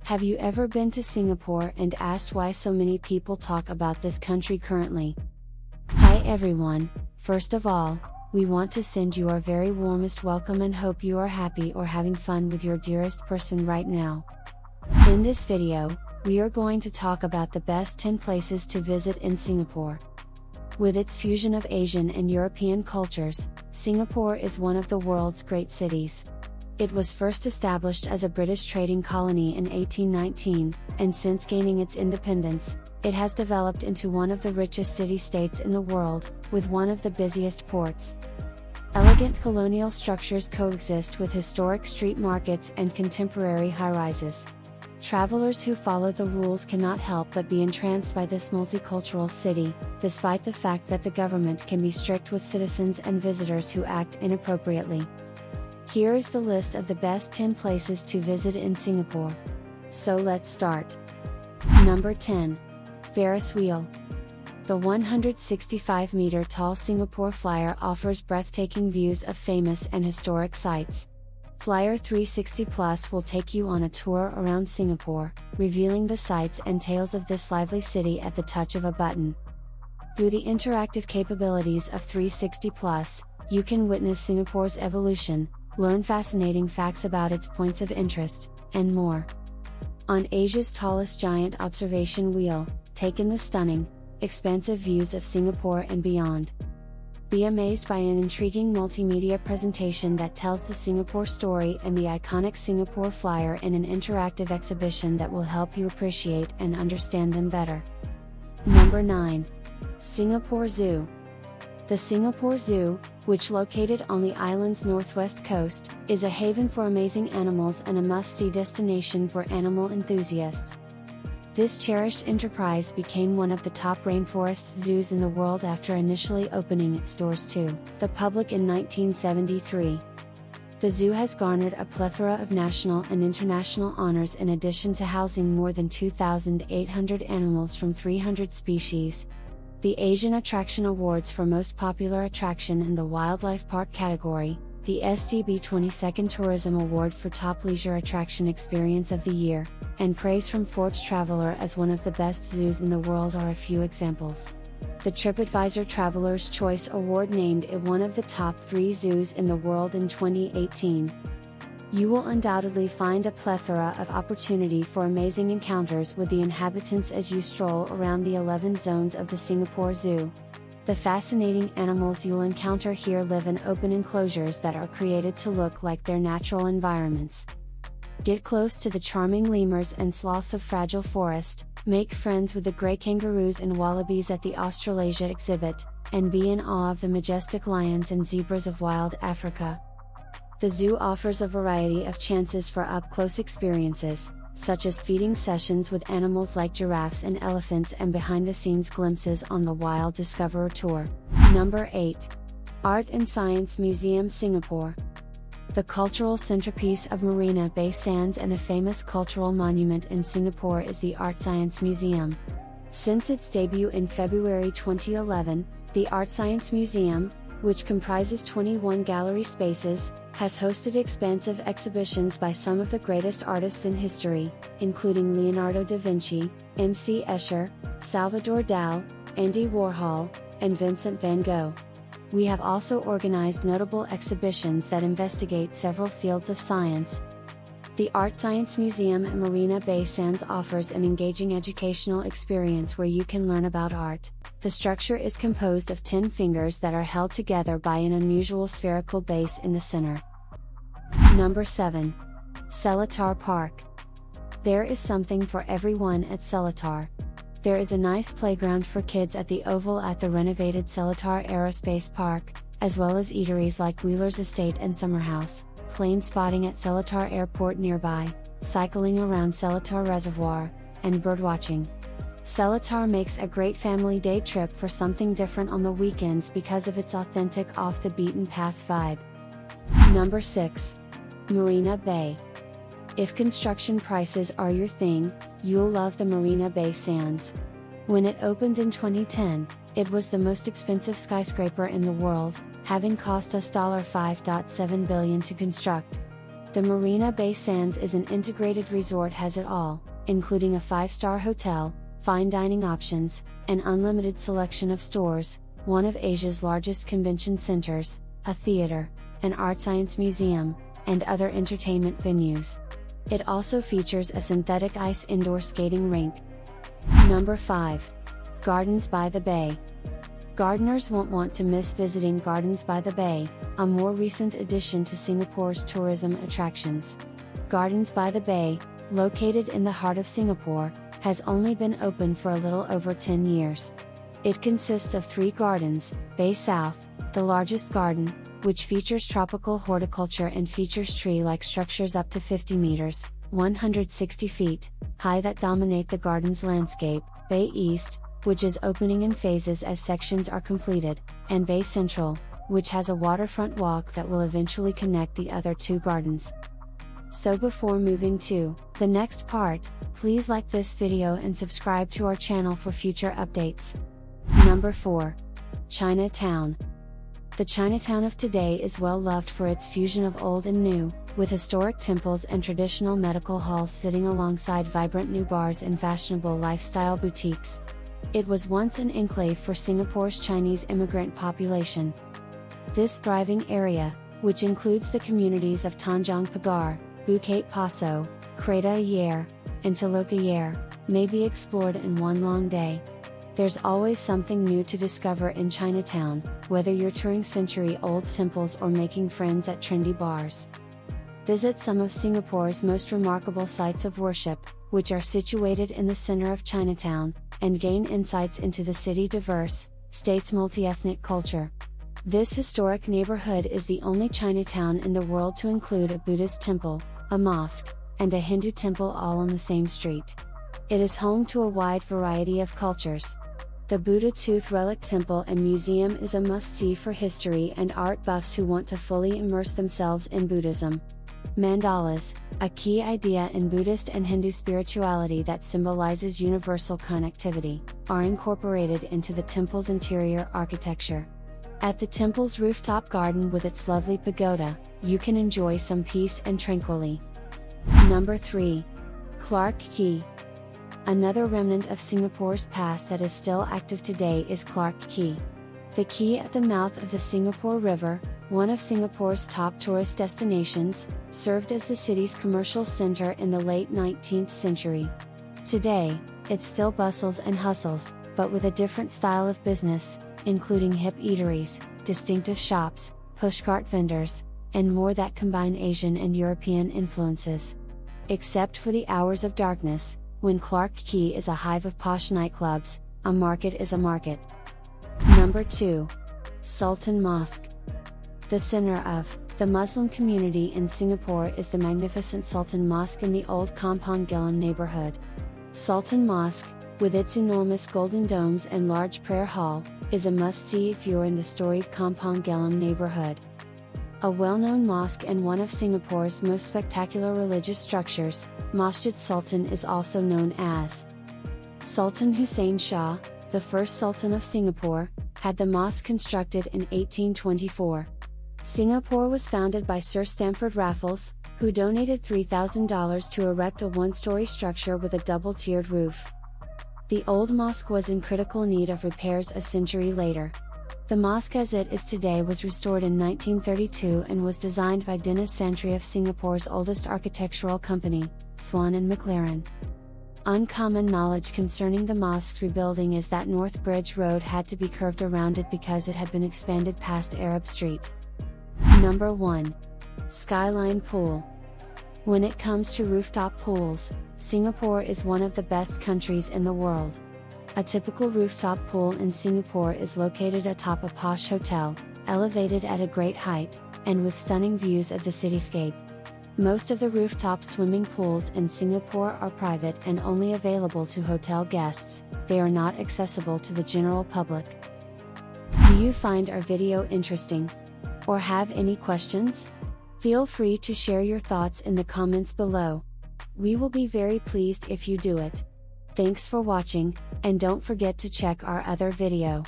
Have you ever been to Singapore and asked why so many people talk about this country currently? Hi everyone, first of all, we want to send you our very warmest welcome and hope you are happy or having fun with your dearest person right now. In this video, we are going to talk about the best 10 places to visit in Singapore. With its fusion of Asian and European cultures, Singapore is one of the world's great cities. It was first established as a British trading colony in 1819, and since gaining its independence, it has developed into one of the richest city-states in the world, with one of the busiest ports. Elegant colonial structures coexist with historic street markets and contemporary high-rises. Travelers who follow the rules cannot help but be entranced by this multicultural city, despite the fact that the government can be strict with citizens and visitors who act inappropriately. Here is the list of the best 10 places to visit in Singapore. So let's start. Number 10. Farris Wheel. The 165-meter tall Singapore Flyer offers breathtaking views of famous and historic sites. Flyer 360 Plus will take you on a tour around Singapore, revealing the sights and tales of this lively city at the touch of a button. Through the interactive capabilities of 360 Plus, you can witness Singapore's evolution, learn fascinating facts about its points of interest, and more. On Asia's tallest giant observation wheel, take in the stunning, expansive views of Singapore and beyond. Be amazed by an intriguing multimedia presentation that tells the Singapore story and the iconic Singapore Flyer in an interactive exhibition that will help you appreciate and understand them better. Number 9. Singapore Zoo. The Singapore Zoo, which located on the island's northwest coast, is a haven for amazing animals and a must-see destination for animal enthusiasts. This cherished enterprise became one of the top rainforest zoos in the world after initially opening its doors to the public in 1973. The zoo has garnered a plethora of national and international honors in addition to housing more than 2,800 animals from 300 species. The Asian Attraction Awards for Most Popular Attraction in the Wildlife Park category, the SDB 22nd Tourism Award for Top Leisure Attraction Experience of the Year, and praise from Forbes Traveler as one of the best zoos in the world are a few examples. The TripAdvisor Traveler's Choice Award named it one of the top 3 zoos in the world in 2018. You will undoubtedly find a plethora of opportunity for amazing encounters with the inhabitants as you stroll around the 11 zones of the Singapore Zoo. The fascinating animals you'll encounter here live in open enclosures that are created to look like their natural environments. Get close to the charming lemurs and sloths of Fragile Forest, make friends with the grey kangaroos and wallabies at the Australasia exhibit, and be in awe of the majestic lions and zebras of wild Africa. The zoo offers a variety of chances for up-close experiences, such as feeding sessions with animals like giraffes and elephants and behind-the-scenes glimpses on the Wild Discoverer Tour. Number 8. Art and Science Museum Singapore. The cultural centerpiece of Marina Bay Sands and a famous cultural monument in Singapore is the Art Science Museum. Since its debut in February 2011, the Art Science Museum, which comprises 21 gallery spaces, has hosted expansive exhibitions by some of the greatest artists in history, including Leonardo da Vinci, M.C. Escher, Salvador Dali, Andy Warhol, and Vincent van Gogh. We have also organized notable exhibitions that investigate several fields of science. The Art Science Museum at Marina Bay Sands offers an engaging educational experience where you can learn about art. The structure is composed of 10 fingers that are held together by an unusual spherical base in the center. Number 7. Seletar Park. There is something for everyone at Seletar. There is a nice playground for kids at the Oval at the renovated Seletar Aerospace Park, as well as eateries like Wheeler's Estate and Summerhouse, plane spotting at Seletar Airport nearby, cycling around Seletar Reservoir, and birdwatching. Seletar makes a great family day trip for something different on the weekends because of its authentic off-the-beaten-path vibe. Number 6. Marina Bay. If construction prices are your thing, you'll love the Marina Bay Sands. When it opened in 2010, it was the most expensive skyscraper in the world, having cost us $5.7 billion to construct. The Marina Bay Sands is an integrated resort, has it all, including a 5-star hotel, fine dining options, an unlimited selection of stores, one of Asia's largest convention centers, a theater, an art science museum, and other entertainment venues. It also features a synthetic ice indoor skating rink. Number 5. Gardens by the Bay. Gardeners won't want to miss visiting Gardens by the Bay, a more recent addition to Singapore's tourism attractions. Gardens by the Bay, located in the heart of Singapore, has only been open for a little over 10 years. It consists of 3 gardens: Bay South, the largest garden, which features tropical horticulture and features tree-like structures up to 50 meters, 160 feet, high that dominate the garden's landscape; Bay East, which is opening in phases as sections are completed, and Bay Central, which has a waterfront walk that will eventually connect the other 2 gardens. So before moving to the next part, please like this video and subscribe to our channel for future updates. Number 4. Chinatown. The Chinatown of today is well loved for its fusion of old and new, with historic temples and traditional medical halls sitting alongside vibrant new bars and fashionable lifestyle boutiques. It was once an enclave for Singapore's Chinese immigrant population. This thriving area, which includes the communities of Tanjong Pagar, Bukit Paso, Kreta Ayer, and Telok Ayer, may be explored in one long day. There's always something new to discover in Chinatown, whether you're touring century-old temples or making friends at trendy bars. Visit some of Singapore's most remarkable sites of worship, which are situated in the center of Chinatown, and gain insights into the city's diverse, state's multi-ethnic culture. This historic neighborhood is the only Chinatown in the world to include a Buddhist temple, a mosque, and a Hindu temple all on the same street. It is home to a wide variety of cultures. The Buddha Tooth Relic Temple and Museum is a must-see for history and art buffs who want to fully immerse themselves in Buddhism. Mandalas, a key idea in Buddhist and Hindu spirituality that symbolizes universal connectivity, are incorporated into the temple's interior architecture. At the temple's rooftop garden with its lovely pagoda, you can enjoy some peace and tranquility. Number 3. Clarke Quay. Another remnant of Singapore's past that is still active today is Clarke Quay. The quay at the mouth of the Singapore River, one of Singapore's top tourist destinations, served as the city's commercial center in the late 19th century. Today, it still bustles and hustles, but with a different style of business, including hip eateries, distinctive shops, pushcart vendors, and more that combine Asian and European influences. Except for the hours of darkness, when Clarke Quay is a hive of posh nightclubs, a market is a market. Number 2. Sultan Mosque. The center of the Muslim community in Singapore is the magnificent Sultan Mosque in the old Kampong Glam neighborhood. Sultan Mosque, with its enormous golden domes and large prayer hall, is a must-see if you're in the storied Kampong Glam neighborhood. A well-known mosque and one of Singapore's most spectacular religious structures, Masjid Sultan is also known as. Sultan Hussein Shah, the first Sultan of Singapore, had the mosque constructed in 1824. Singapore was founded by Sir Stamford Raffles, who donated $3,000 to erect a one-story structure with a double-tiered roof. The old mosque was in critical need of repairs a century later. The mosque as it is today was restored in 1932 and was designed by Dennis Santry of Singapore's oldest architectural company, Swan & McLaren. Uncommon knowledge concerning the mosque's rebuilding is that North Bridge Road had to be curved around it because it had been expanded past Arab Street. Number 1. Skyline Pool. When it comes to rooftop pools, Singapore is one of the best countries in the world. A typical rooftop pool in Singapore is located atop a posh hotel, elevated at a great height, and with stunning views of the cityscape. Most of the rooftop swimming pools in Singapore are private and only available to hotel guests. They are not accessible to the general public. Do you find our video interesting? Or have any questions? Feel free to share your thoughts in the comments below. We will be very pleased if you do it. Thanks for watching, and don't forget to check our other video.